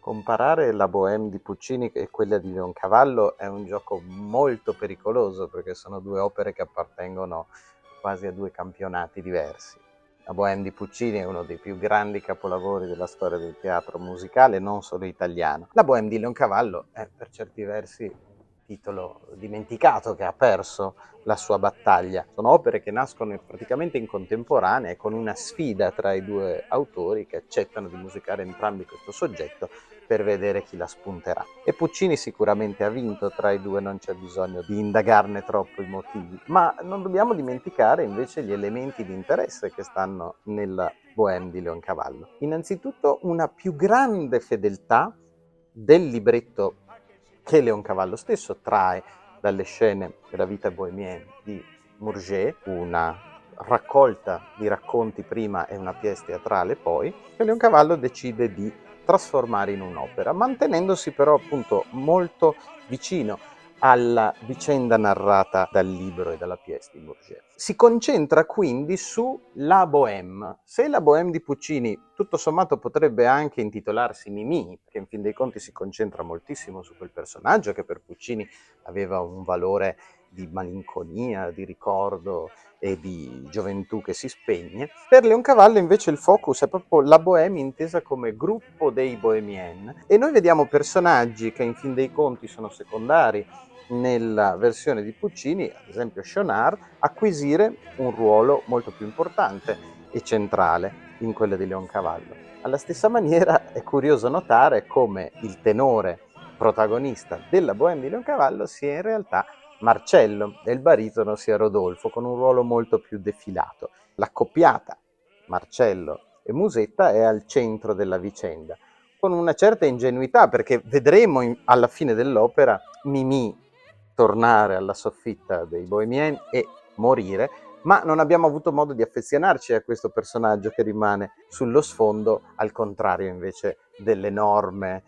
Comparare la Bohème di Puccini e quella di Leoncavallo è un gioco molto pericoloso perché sono due opere che appartengono quasi a due campionati diversi. La Bohème di Puccini è uno dei più grandi capolavori della storia del teatro musicale, non solo italiano. La Bohème di Leoncavallo è per certi versi un titolo dimenticato che ha perso la sua battaglia. Sono opere che nascono praticamente in contemporanea e con una sfida tra i due autori che accettano di musicare entrambi questo soggetto per vedere chi la spunterà. E Puccini sicuramente ha vinto tra i due, non c'è bisogno di indagarne troppo i motivi, ma non dobbiamo dimenticare invece gli elementi di interesse che stanno nella Bohème di Leoncavallo. Innanzitutto una più grande fedeltà del libretto che Leoncavallo stesso trae dalle scene della vita bohemienne di Murger, una raccolta di racconti prima e una pièce teatrale poi, che Leoncavallo decide di trasformare in un'opera, mantenendosi però appunto molto vicino alla vicenda narrata dal libro e dalla pièce di Murger. Si concentra quindi su La Bohème. Se la Bohème di Puccini tutto sommato potrebbe anche intitolarsi Mimì, perché in fin dei conti si concentra moltissimo su quel personaggio che per Puccini aveva un valore di malinconia, di ricordo e di gioventù che si spegne. Per Leoncavallo invece il focus è proprio la Bohème intesa come gruppo dei bohemienne e noi vediamo personaggi che in fin dei conti sono secondari nella versione di Puccini, ad esempio Schaunard, acquisire un ruolo molto più importante e centrale in quella di Leoncavallo. Alla stessa maniera è curioso notare come il tenore protagonista della Bohème di Leoncavallo sia in realtà Marcello e il baritono sia Rodolfo, con un ruolo molto più defilato. L'accoppiata Marcello e Musetta è al centro della vicenda, con una certa ingenuità, perché vedremo alla fine dell'opera Mimì tornare alla soffitta dei Bohemiens e morire, ma non abbiamo avuto modo di affezionarci a questo personaggio che rimane sullo sfondo, al contrario invece dell'enorme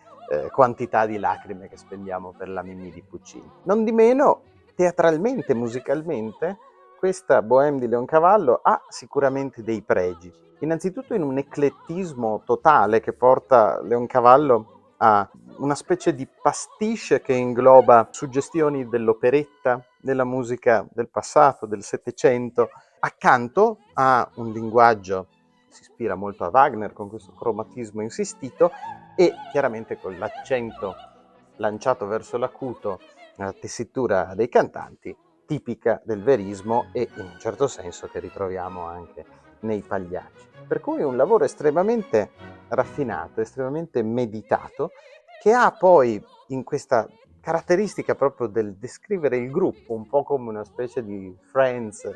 quantità di lacrime che spendiamo per la Mimì di Puccini. Non di meno, teatralmente, musicalmente, questa Bohème di Leoncavallo ha sicuramente dei pregi. Innanzitutto in un eclettismo totale che porta Leoncavallo a una specie di pastiche che ingloba suggestioni dell'operetta, della musica del passato, del Settecento, accanto a un linguaggio che si ispira molto a Wagner con questo cromatismo insistito e chiaramente con l'accento lanciato verso l'acuto nella tessitura dei cantanti, tipica del verismo e in un certo senso che ritroviamo anche nei Pagliacci. Per cui un lavoro estremamente raffinato, estremamente meditato, che ha poi in questa caratteristica proprio del descrivere il gruppo, un po' come una specie di Friends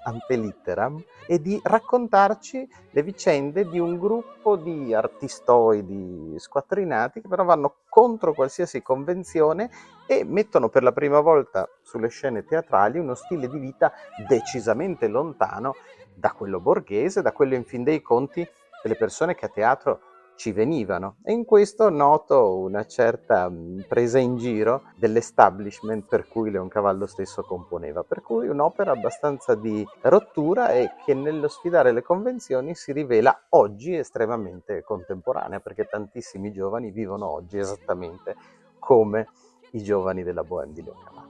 ante litteram, e di raccontarci le vicende di un gruppo di artistoidi squattrinati che però vanno contro qualsiasi convenzione e mettono per la prima volta sulle scene teatrali uno stile di vita decisamente lontano da quello borghese, da quello in fin dei conti delle persone che a teatro ci venivano, e in questo noto una certa presa in giro dell'establishment per cui Leoncavallo stesso componeva, per cui un'opera abbastanza di rottura e che nello sfidare le convenzioni si rivela oggi estremamente contemporanea, perché tantissimi giovani vivono oggi esattamente come i giovani della Bohème di Leoncavallo.